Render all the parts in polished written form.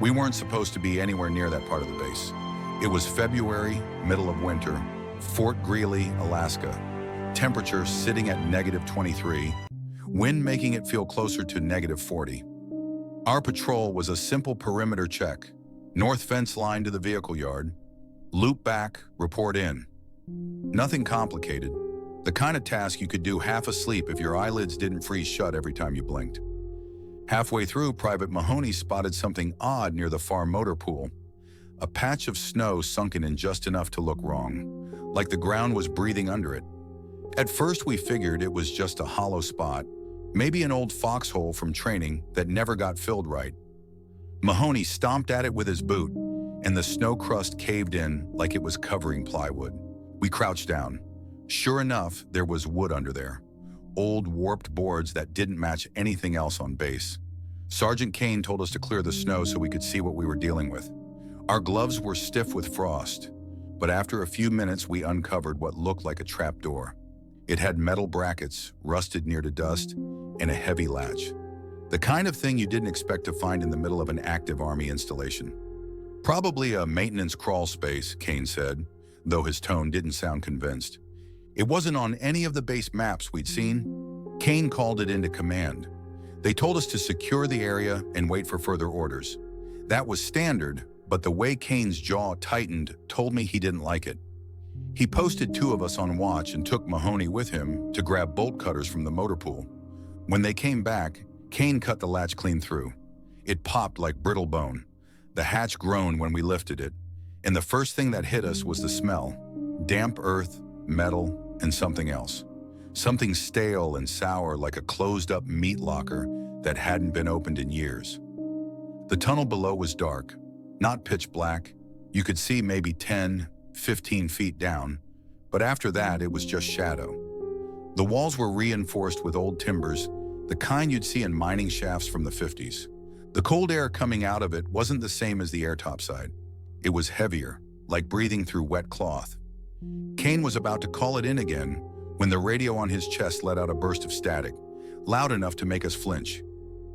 We weren't supposed to be anywhere near that part of the base. It was February, middle of winter, Fort Greely, Alaska. Temperature sitting at -23, wind making it feel closer to -40. Our patrol was a simple perimeter check. North fence line to the vehicle yard. Loop back, report in. Nothing complicated. The kind of task you could do half asleep if your eyelids didn't freeze shut every time you blinked. Halfway through, Private Mahoney spotted something odd near the far motor pool. A patch of snow sunken in just enough to look wrong, like the ground was breathing under it. At first, we figured it was just a hollow spot, maybe an old foxhole from training that never got filled right. Mahoney stomped at it with his boot, and the snow crust caved in like it was covering plywood. We crouched down. Sure enough, there was wood under there. Old, warped boards that didn't match anything else on base. Sergeant Kane told us to clear the snow so we could see what we were dealing with. Our gloves were stiff with frost, but after a few minutes, we uncovered what looked like a trapdoor. It had metal brackets, rusted near to dust, and a heavy latch. The kind of thing you didn't expect to find in the middle of an active Army installation. Probably a maintenance crawl space, Kane said, though his tone didn't sound convinced. It wasn't on any of the base maps we'd seen. Kane called it into command. They told us to secure the area and wait for further orders. That was standard, but the way Kane's jaw tightened told me he didn't like it. He posted 2 of us on watch and took Mahoney with him to grab bolt cutters from the motor pool. When they came back, Kane cut the latch clean through. It popped like brittle bone. The hatch groaned when we lifted it, and the first thing that hit us was the smell. Damp earth, metal, and something else. Something stale and sour like a closed-up meat locker that hadn't been opened in years. The tunnel below was dark, not pitch black. You could see maybe 10, 15 feet down, but after that it was just shadow. The walls were reinforced with old timbers, the kind you'd see in mining shafts from the 50s. The cold air coming out of it wasn't the same as the air topside. It was heavier, like breathing through wet cloth. Kane was about to call it in again when the radio on his chest let out a burst of static, loud enough to make us flinch.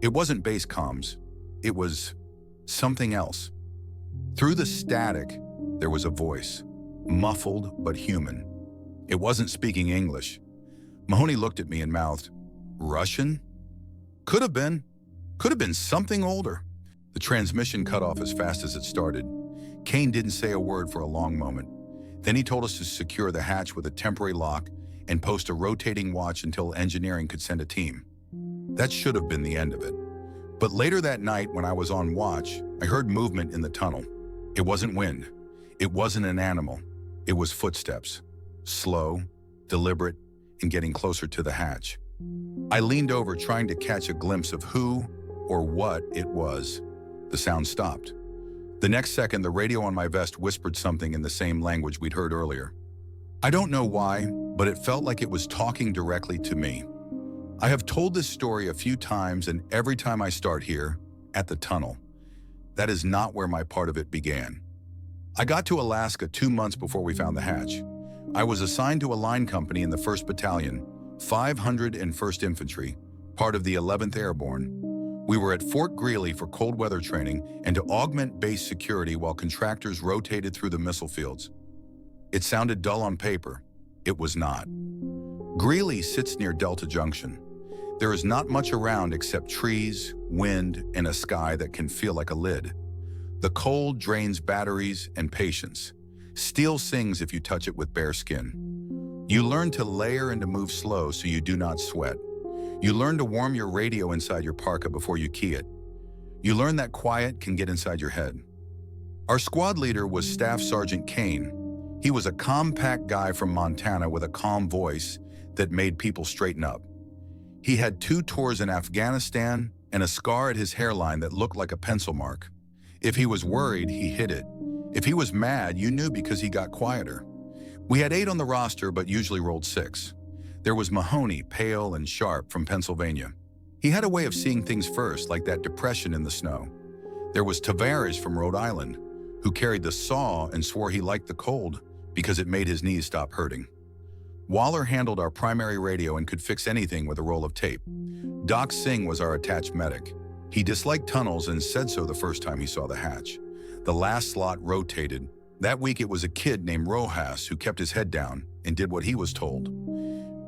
It wasn't base comms. It was something else. Through the static, there was a voice, muffled but human. It wasn't speaking English. Mahoney looked at me and mouthed, "Russian?" Could have been something older. The transmission cut off as fast as it started. Kane didn't say a word for a long moment. Then he told us to secure the hatch with a temporary lock and post a rotating watch until engineering could send a team. That should have been the end of it. But later that night, when I was on watch, I heard movement in the tunnel. It wasn't wind. It wasn't an animal. It was footsteps. Slow, deliberate, and getting closer to the hatch. I leaned over trying to catch a glimpse of who or what it was. The sound stopped. The next second, the radio on my vest whispered something in the same language we'd heard earlier. I don't know why, but it felt like it was talking directly to me. I have told this story a few times, and every time I start here, at the tunnel. That is not where my part of it began. I got to Alaska 2 months before we found the hatch. I was assigned to a line company in the 1st Battalion, 501st Infantry, part of the 11th Airborne. We were at Fort Greely for cold weather training and to augment base security while contractors rotated through the missile fields. It sounded dull on paper. It was not. Greely sits near Delta Junction. There is not much around except trees, wind, and a sky that can feel like a lid. The cold drains batteries and patience. Steel sings if you touch it with bare skin. You learn to layer and to move slow so you do not sweat. You learn to warm your radio inside your parka before you key it. You learn that quiet can get inside your head. Our squad leader was Staff Sergeant Kane. He was a compact guy from Montana with a calm voice that made people straighten up. He had 2 tours in Afghanistan and a scar at his hairline that looked like a pencil mark. If he was worried, he hid it. If he was mad, you knew because he got quieter. We had 8 on the roster, but usually rolled 6. There was Mahoney, pale and sharp, from Pennsylvania. He had a way of seeing things first, like that depression in the snow. There was Tavares from Rhode Island, who carried the saw and swore he liked the cold because it made his knees stop hurting. Waller handled our primary radio and could fix anything with a roll of tape. Doc Singh was our attached medic. He disliked tunnels and said so the first time he saw the hatch. The last slot rotated. That week it was a kid named Rojas who kept his head down and did what he was told.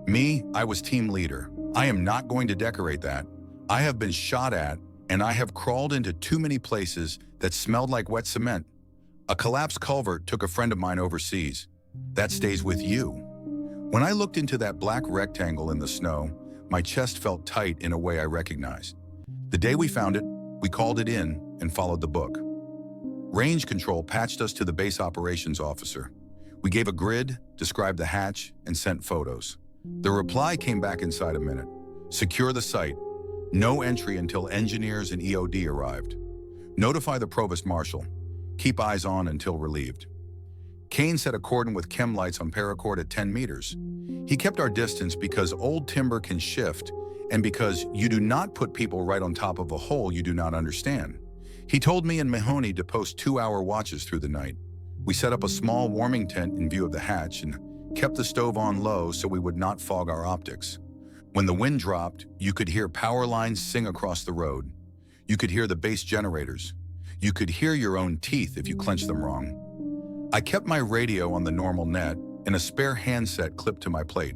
Me, I was team leader. I am not going to decorate that. I have been shot at, and I have crawled into too many places that smelled like wet cement. A collapsed culvert took a friend of mine overseas. That stays with you. When I looked into that black rectangle in the snow, my chest felt tight in a way I recognized. The day we found it, we called it in and followed the book. Range control patched us to the base operations officer. We gave a grid, described the hatch, and sent photos. The reply came back inside a minute. Secure the site. No entry until engineers and EOD arrived. Notify the provost marshal. Keep eyes on until relieved. Kane set a cordon with chem lights on paracord at 10 meters. He kept our distance because old timber can shift and because you do not put people right on top of a hole you do not understand. He told me and Mahoney to post 2-hour watches through the night. We set up a small warming tent in view of the hatch and kept the stove on low so we would not fog our optics. When the wind dropped, you could hear power lines sing across the road. You could hear the base generators. You could hear your own teeth if you clenched them wrong. I kept my radio on the normal net and a spare handset clipped to my plate.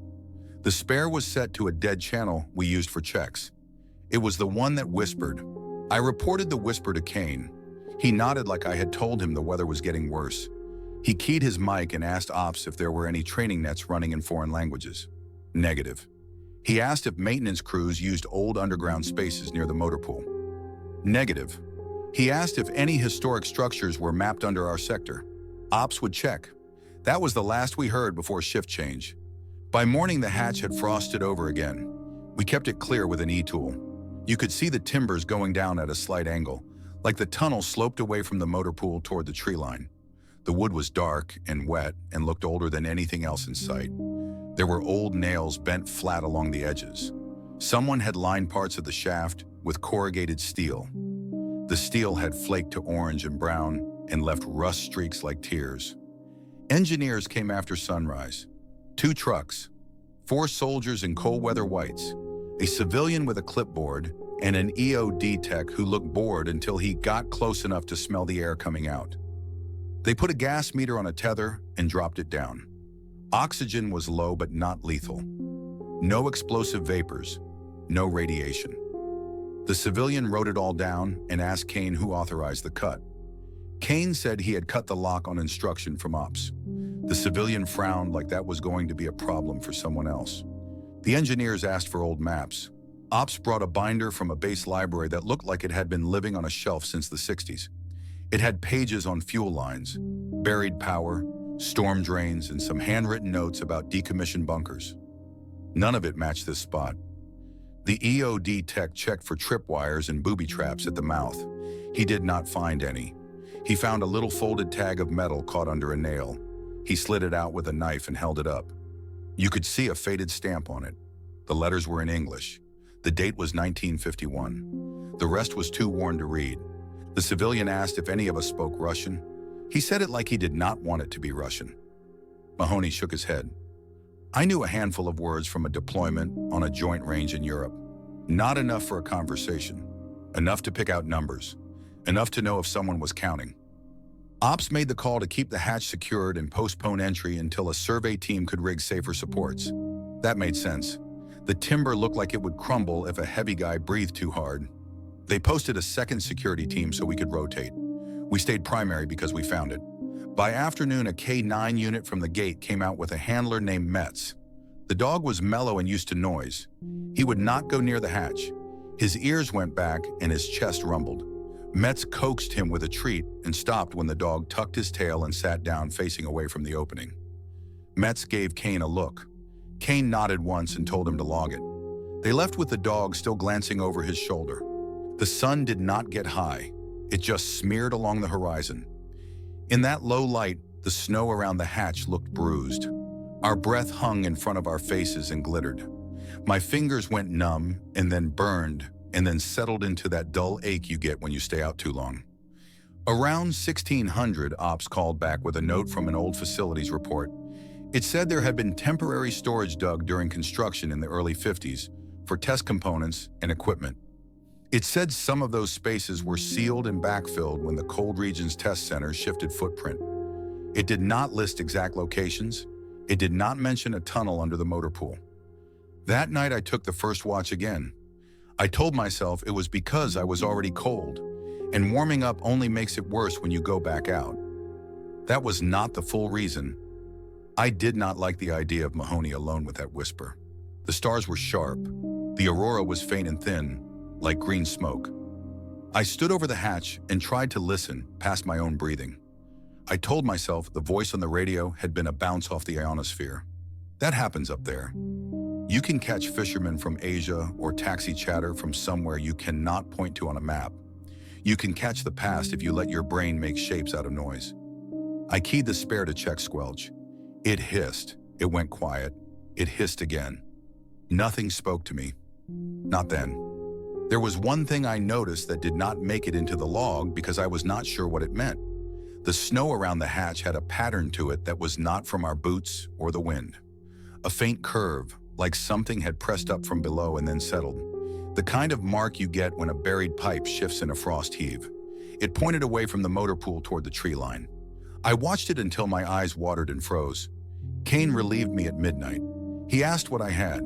The spare was set to a dead channel we used for checks. It was the one that whispered. I reported the whisper to Kane. He nodded like I had told him the weather was getting worse. He keyed his mic and asked ops if there were any training nets running in foreign languages. Negative. He asked if maintenance crews used old underground spaces near the motor pool. Negative. He asked if any historic structures were mapped under our sector. Ops would check. That was the last we heard before shift change. By morning, the hatch had frosted over again. We kept it clear with an E-tool. You could see the timbers going down at a slight angle, like the tunnel sloped away from the motor pool toward the tree line. The wood was dark and wet and looked older than anything else in sight. There were old nails bent flat along the edges. Someone had lined parts of the shaft with corrugated steel. The steel had flaked to orange and brown and left rust streaks like tears. Engineers came after sunrise. 2 trucks, 4 soldiers in cold weather whites, a civilian with a clipboard, and an EOD tech who looked bored until he got close enough to smell the air coming out. They put a gas meter on a tether and dropped it down. Oxygen was low but not lethal. No explosive vapors, no radiation. The civilian wrote it all down and asked Kane who authorized the cut. Kane said he had cut the lock on instruction from ops. The civilian frowned like that was going to be a problem for someone else. The engineers asked for old maps. Ops brought a binder from a base library that looked like it had been living on a shelf since the 60s. It had pages on fuel lines, buried power, storm drains, and some handwritten notes about decommissioned bunkers. None of it matched this spot. The EOD tech checked for tripwires and booby traps at the mouth. He did not find any. He found a little folded tag of metal caught under a nail. He slid it out with a knife and held it up. You could see a faded stamp on it. The letters were in English. The date was 1951. The rest was too worn to read. The civilian asked if any of us spoke Russian. He said it like he did not want it to be Russian. Mahoney shook his head. I knew a handful of words from a deployment on a joint range in Europe. Not enough for a conversation. Enough to pick out numbers. Enough to know if someone was counting. Ops made the call to keep the hatch secured and postpone entry until a survey team could rig safer supports. That made sense. The timber looked like it would crumble if a heavy guy breathed too hard. They posted a second security team so we could rotate. We stayed primary because we found it. By afternoon, a K9 unit from the gate came out with a handler named Metz. The dog was mellow and used to noise. He would not go near the hatch. His ears went back and his chest rumbled. Metz coaxed him with a treat and stopped when the dog tucked his tail and sat down facing away from the opening. Metz gave Kane a look. Kane nodded once and told him to log it. They left with the dog still glancing over his shoulder. The sun did not get high. It just smeared along the horizon. In that low light, the snow around the hatch looked bruised. Our breath hung in front of our faces and glittered. My fingers went numb and then burned and then settled into that dull ache you get when you stay out too long. Around 1600, Ops called back with a note from an old facilities report. It said there had been temporary storage dug during construction in the early 50s for test components and equipment. It said some of those spaces were sealed and backfilled when the Cold Regions Test Center shifted footprint. It did not list exact locations. It did not mention a tunnel under the motor pool. That night I took the first watch again. I told myself it was because I was already cold, and warming up only makes it worse when you go back out. That was not the full reason. I did not like the idea of Mahoney alone with that whisper. The stars were sharp. The aurora was faint and thin, like green smoke. I stood over the hatch and tried to listen past my own breathing. I told myself the voice on the radio had been a bounce off the ionosphere. That happens up there. You can catch fishermen from Asia or taxi chatter from somewhere you cannot point to on a map. You can catch the past if you let your brain make shapes out of noise. I keyed the spare to check squelch. It hissed. It went quiet. It hissed again. Nothing spoke to me. Not then. There was one thing I noticed that did not make it into the log because I was not sure what it meant. The snow around the hatch had a pattern to it that was not from our boots or the wind. A faint curve, like something had pressed up from below and then settled. The kind of mark you get when a buried pipe shifts in a frost heave. It pointed away from the motor pool toward the tree line. I watched it until my eyes watered and froze. Kane relieved me at midnight. He asked what I had.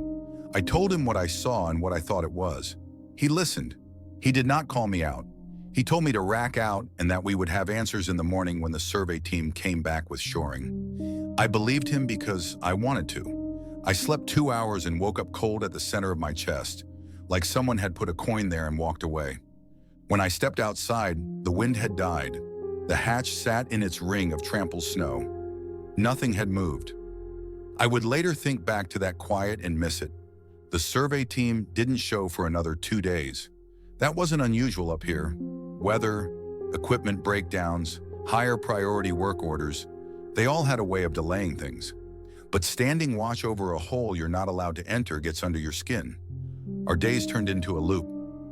I told him what I saw and what I thought it was. He listened. He did not call me out. He told me to rack out and that we would have answers in the morning when the survey team came back with shoring. I believed him because I wanted to. I slept 2 hours and woke up cold at the center of my chest, like someone had put a coin there and walked away. When I stepped outside, the wind had died. The hatch sat in its ring of trampled snow. Nothing had moved. I would later think back to that quiet and miss it. The survey team didn't show for another 2 days. That wasn't unusual up here. Weather, equipment breakdowns, higher priority work orders, they all had a way of delaying things. But standing watch over a hole you're not allowed to enter gets under your skin. Our days turned into a loop.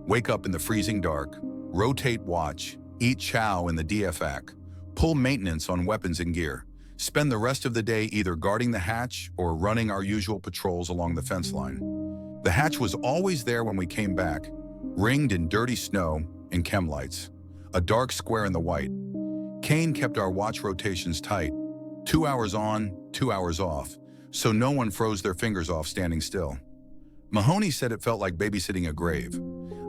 Wake up in the freezing dark, rotate watch, eat chow in the DFAC, pull maintenance on weapons and gear, spend the rest of the day either guarding the hatch or running our usual patrols along the fence line. The hatch was always there when we came back, ringed in dirty snow and chem lights, a dark square in the white. Kane kept our watch rotations tight, 2 hours on, 2 hours off, so no one froze their fingers off standing still. Mahoney said it felt like babysitting a grave.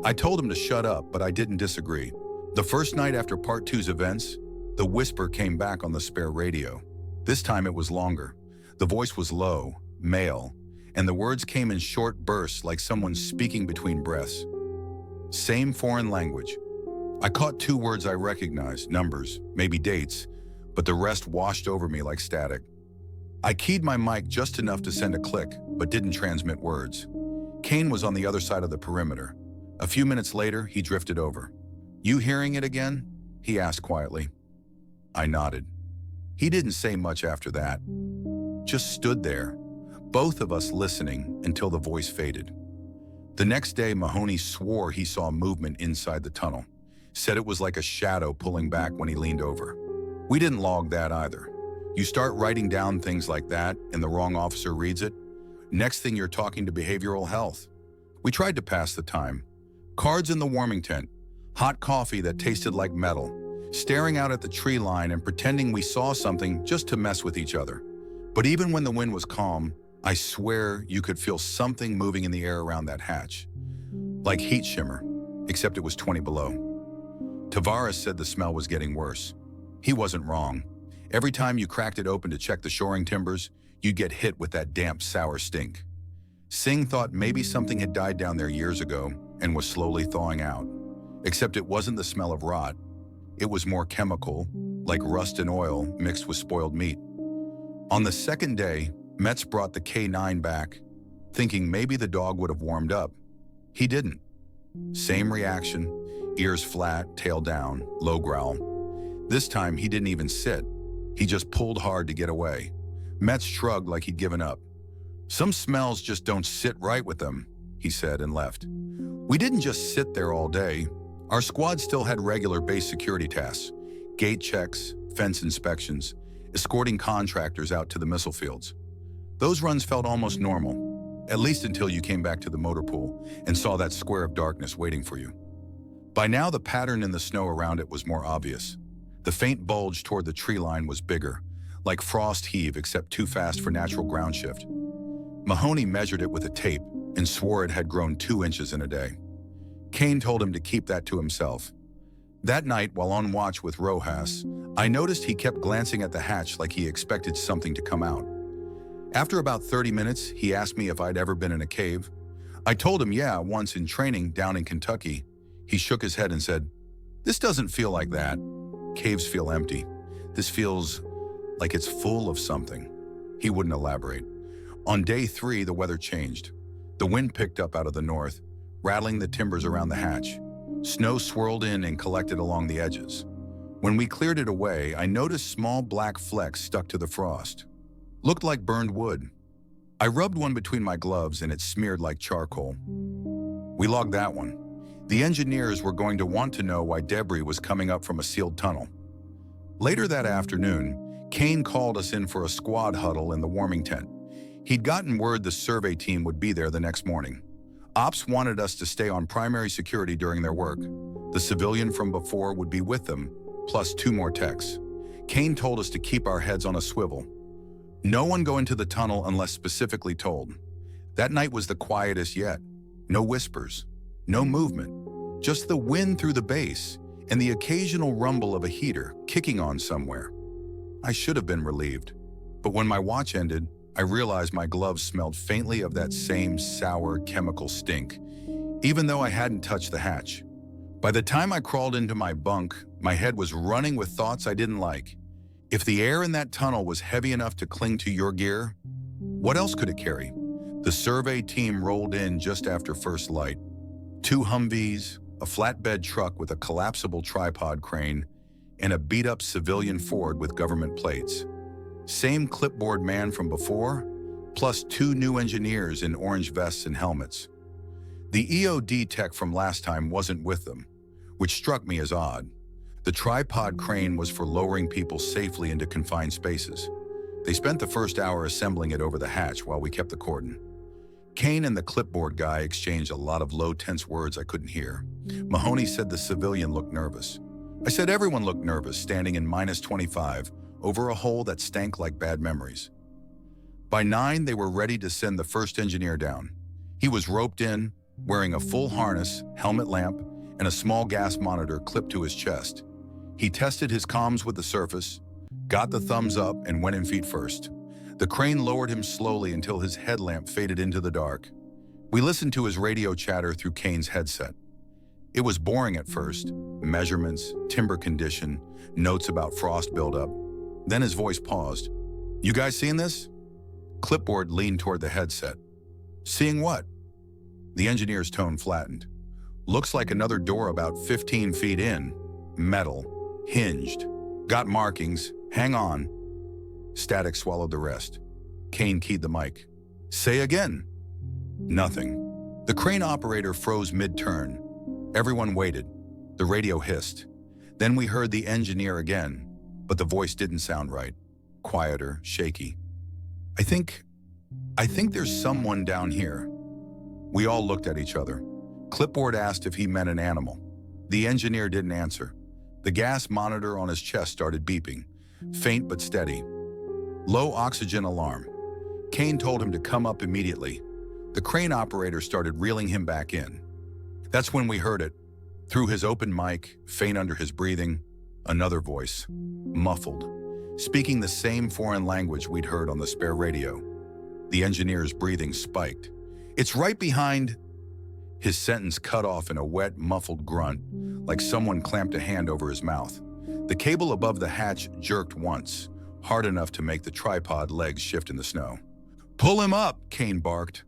I told him to shut up, but I didn't disagree. The first night after Part 2's events, the whisper came back on the spare radio. This time it was longer. The voice was low, male, and the words came in short bursts like someone speaking between breaths. Same foreign language. I caught 2 words I recognized, numbers, maybe dates, but the rest washed over me like static. I keyed my mic just enough to send a click, but didn't transmit words. Kane was on the other side of the perimeter. A few minutes later, he drifted over. "You hearing it again?" he asked quietly. I nodded. He didn't say much after that. Just stood there, both of us listening until the voice faded. The next day, Mahoney swore he saw movement inside the tunnel, said it was like a shadow pulling back when he leaned over. We didn't log that either. You start writing down things like that and the wrong officer reads it, next thing you're talking to behavioral health. We tried to pass the time. Cards in the warming tent, hot coffee that tasted like metal, staring out at the tree line and pretending we saw something just to mess with each other. But even when the wind was calm, I swear you could feel something moving in the air around that hatch. Like heat shimmer, except it was 20 below. Tavares said the smell was getting worse. He wasn't wrong. Every time you cracked it open to check the shoring timbers, you'd get hit with that damp, sour stink. Singh thought maybe something had died down there years ago and was slowly thawing out. Except it wasn't the smell of rot. It was more chemical, like rust and oil mixed with spoiled meat. On the second day, Metz brought the K9 back, thinking maybe the dog would have warmed up. He didn't. Same reaction, ears flat, tail down, low growl. This time he didn't even sit. He just pulled hard to get away. Metz shrugged like he'd given up. "Some smells just don't sit right with them," he said and left. We didn't just sit there all day. Our squad still had regular base security tasks, gate checks, fence inspections, escorting contractors out to the missile fields. Those runs felt almost normal, at least until you came back to the motor pool and saw that square of darkness waiting for you. By now, the pattern in the snow around it was more obvious. The faint bulge toward the tree line was bigger, like frost heave except too fast for natural ground shift. Mahoney measured it with a tape and swore it had grown 2 inches in a day. Kane told him to keep that to himself. That night, while on watch with Rojas, I noticed he kept glancing at the hatch like he expected something to come out. After about 30 minutes, he asked me if I'd ever been in a cave. I told him, yeah, once in training down in Kentucky. He shook his head and said, "This doesn't feel like that. Caves feel empty. This feels like it's full of something." He wouldn't elaborate. On day 3, the weather changed. The wind picked up out of the north, rattling the timbers around the hatch. Snow swirled in and collected along the edges. When we cleared it away, I noticed small black flecks stuck to the frost. Looked like burned wood. I rubbed one between my gloves and it smeared like charcoal. We logged that one. The engineers were going to want to know why debris was coming up from a sealed tunnel. Later that afternoon, Kane called us in for a squad huddle in the warming tent. He'd gotten word the survey team would be there the next morning. Ops wanted us to stay on primary security during their work. The civilian from before would be with them, plus 2 more techs. Kane told us to keep our heads on a swivel. No one go into the tunnel unless specifically told. That night was the quietest yet. No whispers, no movement, just the wind through the base and the occasional rumble of a heater kicking on somewhere. I should have been relieved, but when my watch ended, I realized my gloves smelled faintly of that same sour chemical stink, even though I hadn't touched the hatch. By the time I crawled into my bunk, my head was running with thoughts I didn't like. If the air in that tunnel was heavy enough to cling to your gear, what else could it carry? The survey team rolled in just after first light. 2 Humvees, a flatbed truck with a collapsible tripod crane, and a beat-up civilian Ford with government plates. Same clipboard man from before, plus 2 new engineers in orange vests and helmets. The EOD tech from last time wasn't with them, which struck me as odd. The tripod crane was for lowering people safely into confined spaces. They spent the first hour assembling it over the hatch while we kept the cordon. Kane and the clipboard guy exchanged a lot of low, tense words I couldn't hear. Mahoney said the civilian looked nervous. I said everyone looked nervous, standing in -25 over a hole that stank like bad memories. By 9, they were ready to send the first engineer down. He was roped in, wearing a full harness, helmet lamp, and a small gas monitor clipped to his chest. He tested his comms with the surface, got the thumbs up, and went in feet first. The crane lowered him slowly until his headlamp faded into the dark. We listened to his radio chatter through Kane's headset. It was boring at first. Measurements, timber condition, notes about frost buildup. Then his voice paused. "You guys seeing this?" Clipboard leaned toward the headset. "Seeing what?" The engineer's tone flattened. "Looks like another door about 15 feet in. Metal. Hinged. Got markings. Hang on." Static swallowed the rest. Kane keyed the mic. "Say again." Nothing. The crane operator froze mid-turn. Everyone waited. The radio hissed. Then we heard the engineer again, but the voice didn't sound right. Quieter, shaky. I think there's someone down here." We all looked at each other. Clipboard asked if he meant an animal. The engineer didn't answer. The gas monitor on his chest started beeping, faint but steady. Low oxygen alarm. Kane told him to come up immediately. The crane operator started reeling him back in. That's when we heard it. Through his open mic, faint under his breathing, another voice, muffled, speaking the same foreign language we'd heard on the spare radio. The engineer's breathing spiked. "It's right behind..." His sentence cut off in a wet, muffled grunt, like someone clamped a hand over his mouth. The cable above the hatch jerked once, hard enough to make the tripod legs shift in the snow. "Pull him up," Kane barked.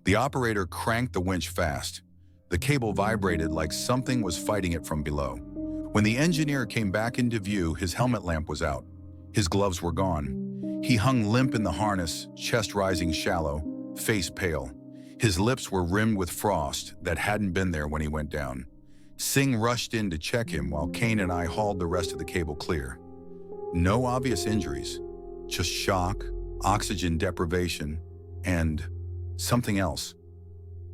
The operator cranked the winch fast. The cable vibrated like something was fighting it from below. When the engineer came back into view, his helmet lamp was out. His gloves were gone. He hung limp in the harness, chest rising shallow, face pale. His lips were rimmed with frost that hadn't been there when he went down. Singh rushed in to check him while Kane and I hauled the rest of the cable clear. No obvious injuries, just shock, oxygen deprivation, and something else.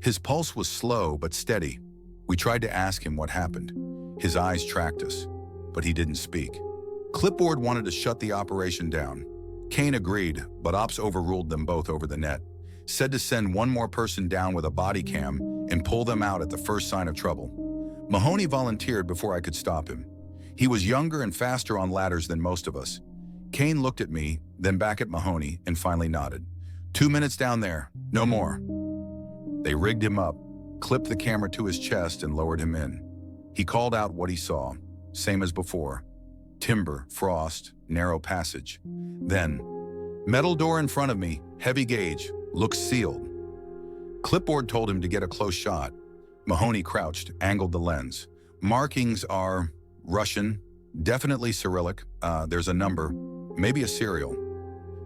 His pulse was slow but steady. We tried to ask him what happened. His eyes tracked us, but he didn't speak. Clipboard wanted to shut the operation down. Kane agreed, but Ops overruled them both over the net, said to send one more person down with a body cam and pull them out at the first sign of trouble. Mahoney volunteered before I could stop him. He was younger and faster on ladders than most of us. Kane looked at me, then back at Mahoney, and finally nodded. 2 minutes down there, no more. They rigged him up, clipped the camera to his chest, and lowered him in. He called out what he saw, same as before. Timber, frost, narrow passage. Then, metal door in front of me, heavy gauge, looks sealed. Clipboard told him to get a close shot. Mahoney crouched, angled the lens. Markings are Russian, definitely Cyrillic. There's a number, maybe a serial.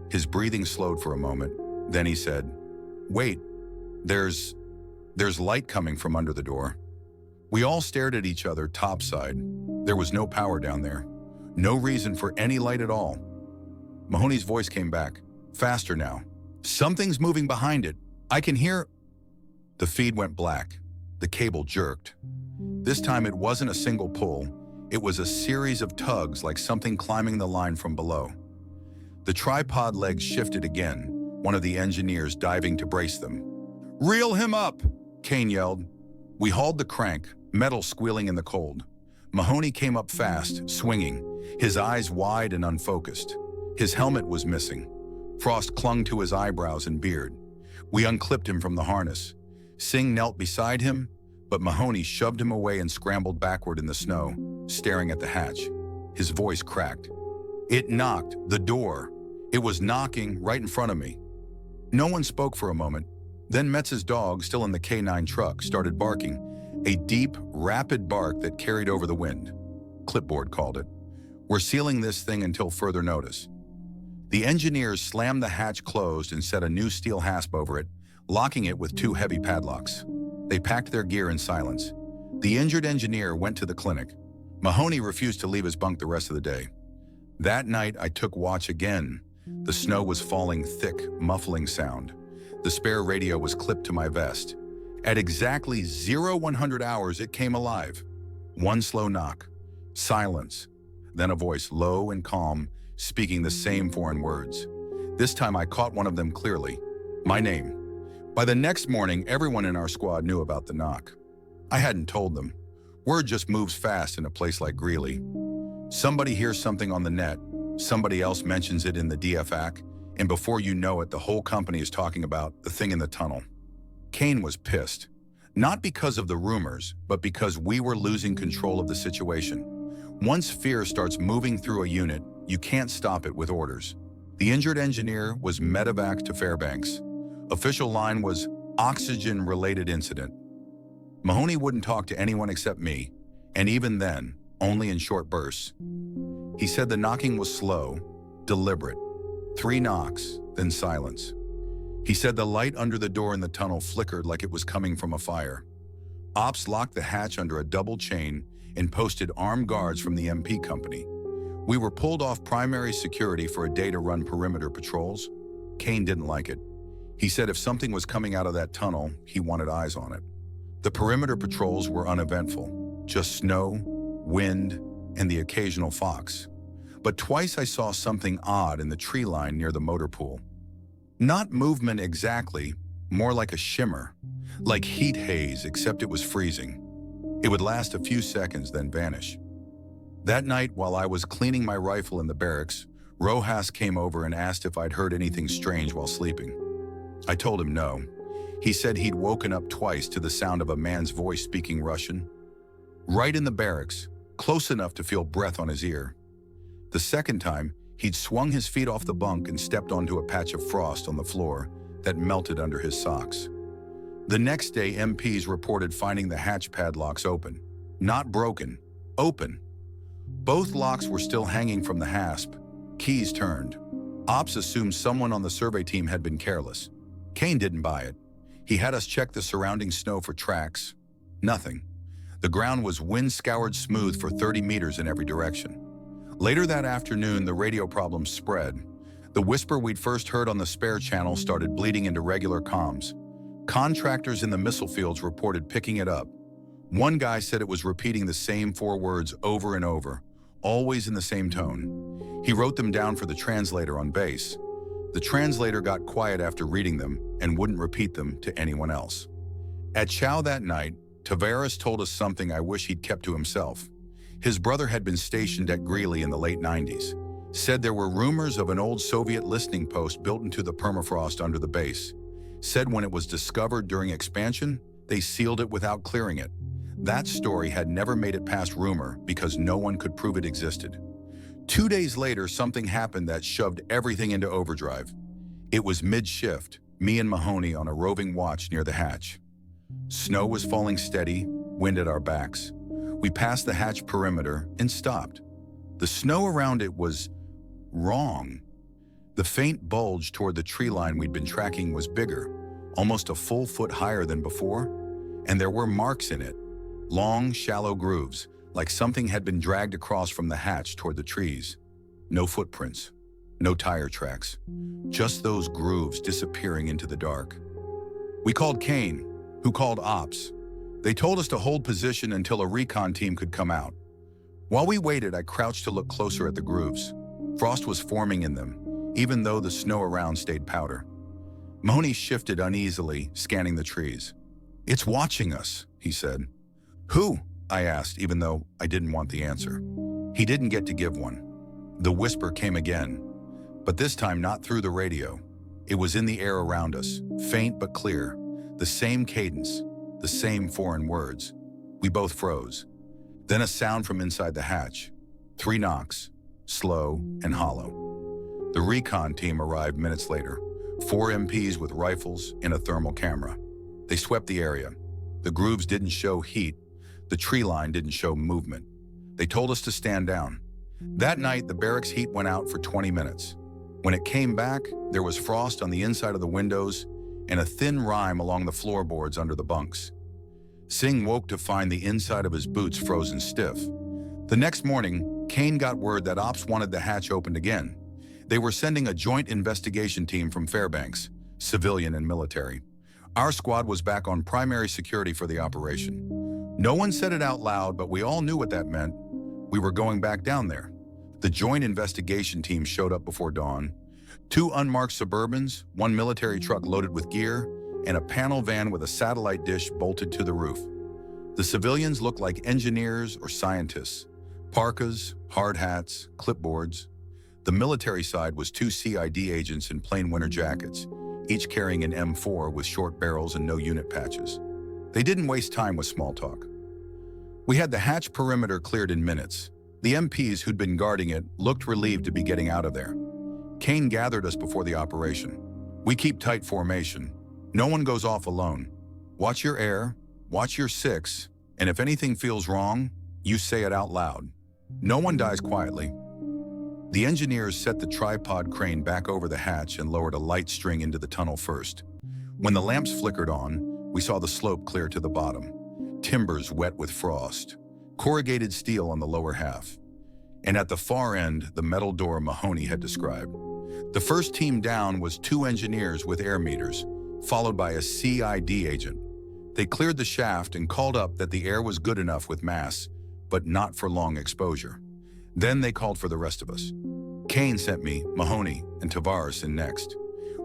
His breathing slowed for a moment. Then he said, "Wait, there's light coming from under the door." We all stared at each other topside. There was no power down there. No reason for any light at all. Mahoney's voice came back, faster now. "Something's moving behind it. I can hear..." The feed went black. The cable jerked. This time it wasn't a single pull. It was a series of tugs like something climbing the line from below. The tripod legs shifted again, one of the engineers diving to brace them. "Reel him up!" Kane yelled. We hauled the crank, metal squealing in the cold. Mahoney came up fast, swinging, his eyes wide and unfocused. His helmet was missing. Frost clung to his eyebrows and beard. We unclipped him from the harness. Singh knelt beside him, but Mahoney shoved him away and scrambled backward in the snow, staring at the hatch. His voice cracked. It knocked, the door. It was knocking right in front of me. No one spoke for a moment. Then Metz's dog, still in the K9 truck, started barking, a deep, rapid bark that carried over the wind. Clipboard called it. "We're sealing this thing until further notice." The engineers slammed the hatch closed and set a new steel hasp over it, locking it with 2 heavy padlocks. They packed their gear in silence. The injured engineer went to the clinic. Mahoney refused to leave his bunk the rest of the day. That night, I took watch again. The snow was falling thick, muffling sound. The spare radio was clipped to my vest. At exactly 0100 hours, it came alive. One slow knock. Silence. Then a voice, low and calm, speaking the same foreign words. This time I caught one of them clearly. My name. By the next morning, everyone in our squad knew about the knock. I hadn't told them. Word just moves fast in a place like Greeley. Somebody hears something on the net, somebody else mentions it in the DFAC, and before you know it, the whole company is talking about the thing in the tunnel. Kane was pissed. Not because of the rumors, but because we were losing control of the situation. Once fear starts moving through a unit, you can't stop it with orders. The injured engineer was medevac to Fairbanks. Official line was oxygen-related incident. Mahoney wouldn't talk to anyone except me, and even then, only in short bursts. He said the knocking was slow, deliberate. 3 knocks, then silence. He said the light under the door in the tunnel flickered like it was coming from a fire. Ops locked the hatch under a double chain and posted armed guards from the MP company. We were pulled off primary security for a day to run perimeter patrols. Kane didn't like it. He said if something was coming out of that tunnel, he wanted eyes on it. The perimeter patrols were uneventful, just snow, wind, and the occasional fox. But twice I saw something odd in the tree line near the motor pool. Not movement exactly, more like a shimmer, like heat haze, except it was freezing. It would last a few seconds, then vanish. That night, while I was cleaning my rifle in the barracks, Rojas came over and asked if I'd heard anything strange while sleeping. I told him no. He said he'd woken up twice to the sound of a man's voice speaking Russian. Right in the barracks, close enough to feel breath on his ear. The second time, he'd swung his feet off the bunk and stepped onto a patch of frost on the floor that melted under his socks. The next day, MPs reported finding the hatch padlocks open. Not broken, open. Both locks were still hanging from the hasp, keys turned. Ops assumed someone on the survey team had been careless. Kane didn't buy it. He had us check the surrounding snow for tracks. Nothing. The ground was wind-scoured smooth for 30 meters in every direction. Later that afternoon, the radio problem spread. The whisper we'd first heard on the spare channel started bleeding into regular comms. Contractors in the missile fields reported picking it up. One guy said it was repeating the same 4 words over and over, always in the same tone. He wrote them down for the translator on base. The translator got quiet after reading them and wouldn't repeat them to anyone else. At chow that night, Tavares told us something I wish he'd kept to himself. His brother had been stationed at Greeley in the late 90s. Said there were rumors of an old Soviet listening post built into the permafrost under the base. Said when it was discovered during expansion, they sealed it without clearing it. That story had never made it past rumor because no one could prove it existed. 2 days later, something happened that shoved everything into overdrive. It was mid-shift, me and Mahoney on a roving watch near the hatch. Snow was falling steady, wind at our backs. We passed the hatch perimeter and stopped. The snow around it was wrong. The faint bulge toward the tree line we'd been tracking was bigger, almost a full foot higher than before, and there were marks in it, long, shallow grooves, like something had been dragged across from the hatch toward the trees. No footprints, no tire tracks, just those grooves disappearing into the dark. We called Kane, who called ops. They told us to hold position until a recon team could come out. While we waited, I crouched to look closer at the grooves. Frost was forming in them, even though the snow around stayed powder. Mahoney shifted uneasily, scanning the trees. "It's watching us," he said. "Who?" I asked, even though I didn't want the answer. He didn't get to give one. The whisper came again, but this time not through the radio. It was in the air around us, faint but clear, the same cadence, the same foreign words. We both froze. Then a sound from inside the hatch. 3 knocks, slow and hollow. The recon team arrived minutes later, 4 MPs with rifles and a thermal camera. They swept the area. The grooves didn't show heat. The tree line didn't show movement. They told us to stand down. That night, the barracks heat went out for 20 minutes. When it came back, there was frost on the inside of the windows and a thin rime along the floorboards under the bunks. Singh woke to find the inside of his boots frozen stiff. The next morning, Kane got word that ops wanted the hatch opened again. They were sending a joint investigation team from Fairbanks, civilian and military. Our squad was back on primary security for the operation. No one said it out loud, but we all knew what that meant. We were going back down there. The joint investigation team showed up before dawn. 2 unmarked Suburbans, 1 military truck loaded with gear, and a panel van with a satellite dish bolted to the roof. The civilians looked like engineers or scientists. Parkas, hard hats, clipboards. The military side was 2 CID agents in plain winter jackets, each carrying an M4 with short barrels and no unit patches. They didn't waste time with small talk. We had the hatch perimeter cleared in minutes. The MPs who'd been guarding it looked relieved to be getting out of there. Kane gathered us before the operation. "We keep tight formation. No one goes off alone. Watch your air, watch your 6, and if anything feels wrong, you say it out loud. No one dies quietly." The engineers set the tripod crane back over the hatch and lowered a light string into the tunnel first. When the lamps flickered on, we saw the slope clear to the bottom. Timbers wet with frost. Corrugated steel on the lower half. And at the far end, the metal door Mahoney had described. The first team down was 2 engineers with air meters, followed by a CID agent. They cleared the shaft and called up that the air was good enough with mass, but not for long exposure. Then they called for the rest of us. Kane sent me, Mahoney, and Tavares in next.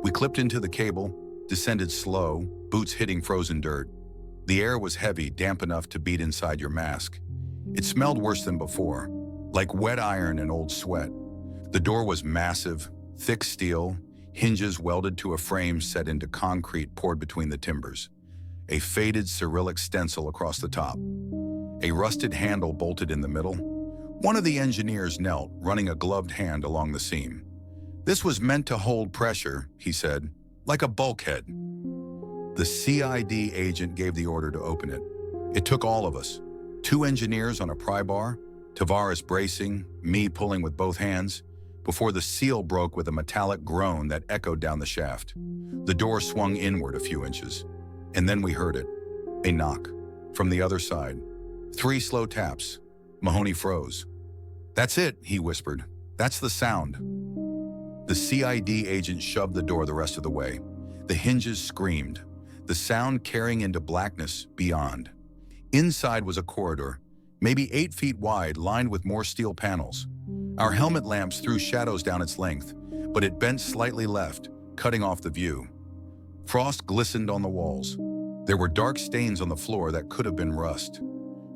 We clipped into the cable, descended slow, boots hitting frozen dirt. The air was heavy, damp enough to beat inside your mask. It smelled worse than before, like wet iron and old sweat. The door was massive, thick steel, hinges welded to a frame set into concrete poured between the timbers. A faded Cyrillic stencil across the top. A rusted handle bolted in the middle. One of the engineers knelt, running a gloved hand along the seam. "This was meant to hold pressure," he said, "like a bulkhead." The CID agent gave the order to open it. It took all of us. 2 engineers on a pry bar, Tavares bracing, me pulling with both hands, before the seal broke with a metallic groan that echoed down the shaft. The door swung inward a few inches, and then we heard it. A knock. From the other side. 3 slow taps. Mahoney froze. "That's it," he whispered. "That's the sound." The CID agent shoved the door the rest of the way. The hinges screamed, the sound carrying into blackness beyond. Inside was a corridor, maybe 8 feet wide, lined with more steel panels. Our helmet lamps threw shadows down its length, but it bent slightly left, cutting off the view. Frost glistened on the walls. There were dark stains on the floor that could have been rust.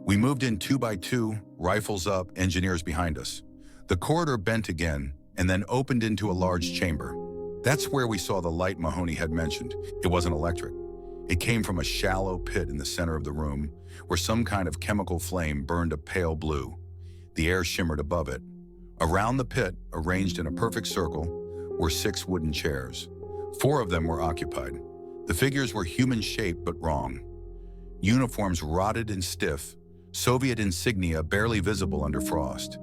We moved in 2 by 2, rifles up, engineers behind us. The corridor bent again, and then opened into a large chamber. That's where we saw the light Mahoney had mentioned. It wasn't electric. It came from a shallow pit in the center of the room, where some kind of chemical flame burned a pale blue. The air shimmered above it. Around the pit, arranged in a perfect circle, were 6 wooden chairs. 4 of them were occupied. The figures were human-shaped but wrong. Uniforms rotted and stiff, Soviet insignia barely visible under frost.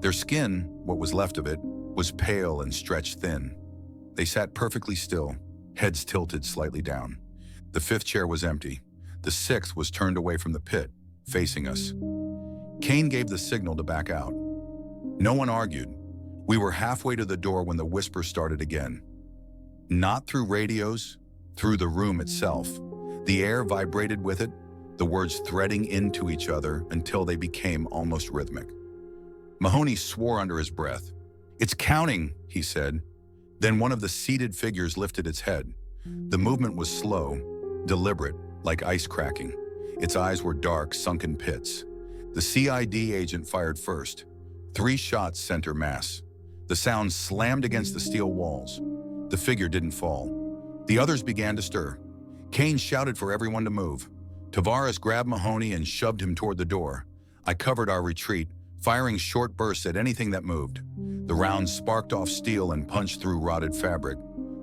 Their skin, what was left of it, was pale and stretched thin. They sat perfectly still, heads tilted slightly down. The 5th chair was empty. The 6th was turned away from the pit, facing us. Kane gave the signal to back out. No one argued. We were halfway to the door when the whisper started again. Not through radios, through the room itself. The air vibrated with it, the words threading into each other until they became almost rhythmic. Mahoney swore under his breath. "It's counting," he said. Then one of the seated figures lifted its head. The movement was slow, deliberate, like ice cracking. Its eyes were dark, sunken pits. The CID agent fired first. 3 shots center mass. The sound slammed against the steel walls. The figure didn't fall. The others began to stir. Kane shouted for everyone to move. Tavares grabbed Mahoney and shoved him toward the door. I covered our retreat, firing short bursts at anything that moved. The rounds sparked off steel and punched through rotted fabric,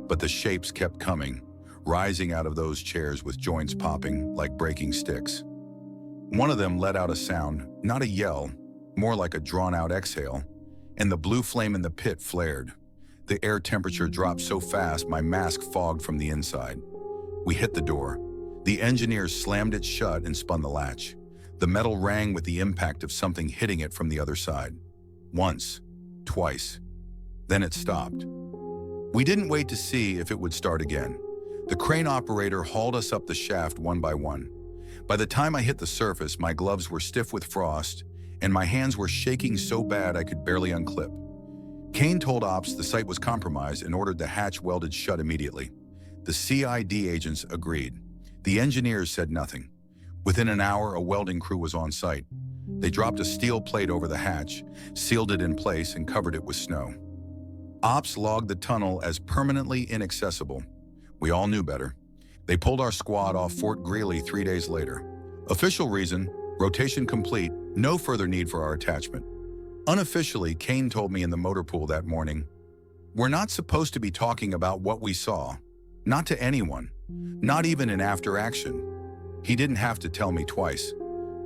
but the shapes kept coming, rising out of those chairs with joints popping like breaking sticks. One of them let out a sound, not a yell, more like a drawn-out exhale, and the blue flame in the pit flared. The air temperature dropped so fast my mask fogged from the inside. We hit the door. The engineers slammed it shut and spun the latch. The metal rang with the impact of something hitting it from the other side. Once, twice. Then it stopped. We didn't wait to see if it would start again. The crane operator hauled us up the shaft one by one. By the time I hit the surface, my gloves were stiff with frost, and my hands were shaking so bad I could barely unclip. Kane told Ops the site was compromised and ordered the hatch welded shut immediately. The CID agents agreed. The engineers said nothing. Within an hour, a welding crew was on site. They dropped a steel plate over the hatch, sealed it in place, and covered it with snow. Ops logged the tunnel as permanently inaccessible. We all knew better. They pulled our squad off Fort Greely 3 days later. Official reason, rotation complete, no further need for our attachment. Unofficially, Kane told me in the motor pool that morning, "We're not supposed to be talking about what we saw. Not to anyone. Not even in after action." He didn't have to tell me twice.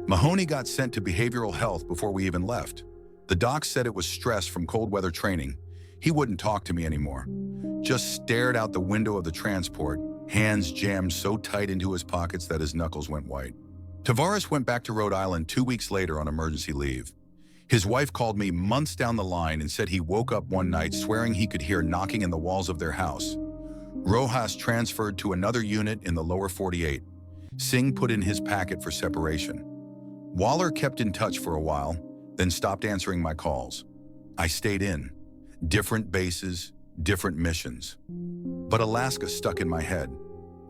Mahoney got sent to behavioral health before we even left. The doc said it was stress from cold weather training. He wouldn't talk to me anymore. Just stared out the window of the transport, hands jammed so tight into his pockets that his knuckles went white. Tavares went back to Rhode Island 2 weeks later on emergency leave. His wife called me months down the line and said he woke up one night swearing he could hear knocking in the walls of their house. Rojas transferred to another unit in the lower 48. Singh put in his packet for separation. Waller kept in touch for a while, then stopped answering my calls. I stayed in. Different bases, different missions. But Alaska stuck in my head.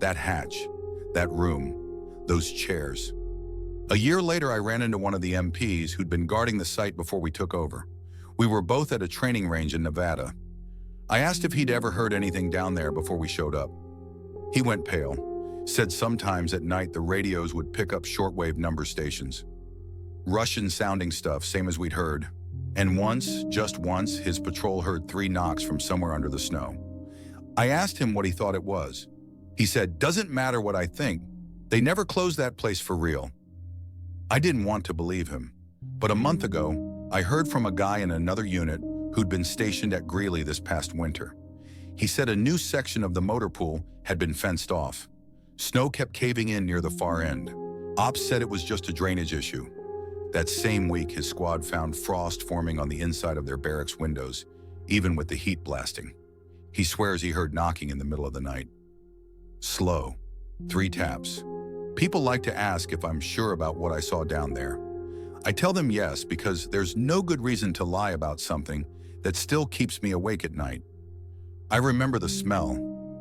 That hatch, that room, those chairs. A year later, I ran into one of the MPs who'd been guarding the site before we took over. We were both at a training range in Nevada. I asked if he'd ever heard anything down there before we showed up. He went pale, said sometimes at night the radios would pick up shortwave number stations. Russian-sounding stuff, same as we'd heard. And once, just once, his patrol heard 3 knocks from somewhere under the snow. I asked him what he thought it was. He said, "Doesn't matter what I think. They never closed that place for real." I didn't want to believe him. But a month ago, I heard from a guy in another unit who'd been stationed at Greeley this past winter. He said a new section of the motor pool had been fenced off. Snow kept caving in near the far end. Ops said it was just a drainage issue. That same week, his squad found frost forming on the inside of their barracks windows, even with the heat blasting. He swears he heard knocking in the middle of the night. Slow. 3 taps. People like to ask if I'm sure about what I saw down there. I tell them yes because there's no good reason to lie about something that still keeps me awake at night. I remember the smell,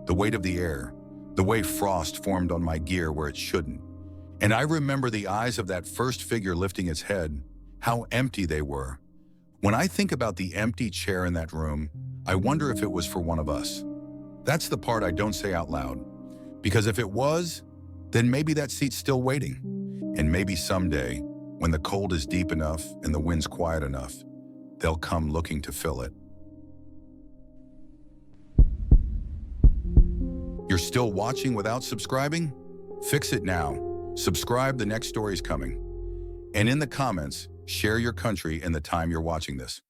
the weight of the air, the way frost formed on my gear where it shouldn't. And I remember the eyes of that first figure lifting its head, how empty they were. When I think about the empty chair in that room, I wonder if it was for one of us. That's the part I don't say out loud. Because if it was, then maybe that seat's still waiting. And maybe someday, when the cold is deep enough and the wind's quiet enough, they'll come looking to fill it. You're still watching without subscribing? Fix it now. Subscribe, the next story's coming. And in the comments, share your country and the time you're watching this.